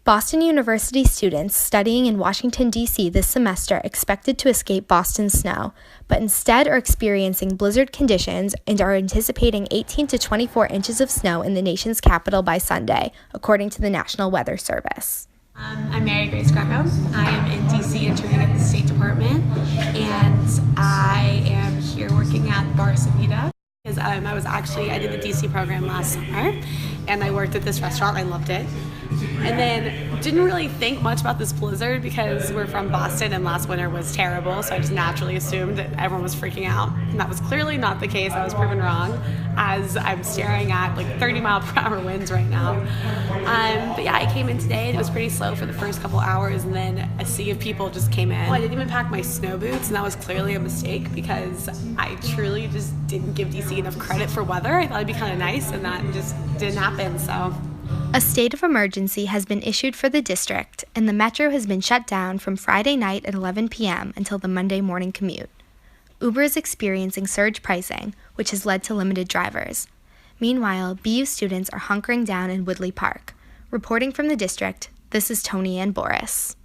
Boston University students studying in Washington, D.C. this semester expected to escape Boston snow, but instead are experiencing blizzard conditions and are anticipating 18 to 24 inches of snow in the nation's capital by Sunday, according to the National Weather Service. I'm Mary Grace Greco. I am in D.C. interning at the State Department, and I am here working at Bar Savita. I did the D.C. program last summer, and I worked at this restaurant. I loved it. And then didn't really think much about this blizzard because we're from Boston and last winter was terrible, so I just naturally assumed that everyone was freaking out. And that was clearly not the case. I was proven wrong as I'm staring at like 30-mile-per-hour winds right now. But yeah, I came in today and it was pretty slow for the first couple hours, and then a sea of people just came in. I didn't even pack my snow boots, and that was clearly a mistake because I truly just didn't give DC enough credit for weather. I thought it'd be kind of nice, and that just didn't happen, so. A state of emergency has been issued for the district, and the metro has been shut down from Friday night at 11 p.m. until the Monday morning commute. Uber is experiencing surge pricing, which has led to limited drivers. Meanwhile, BU students are hunkering down in Woodley Park. Reporting from the district, this is Tony Ann Boris.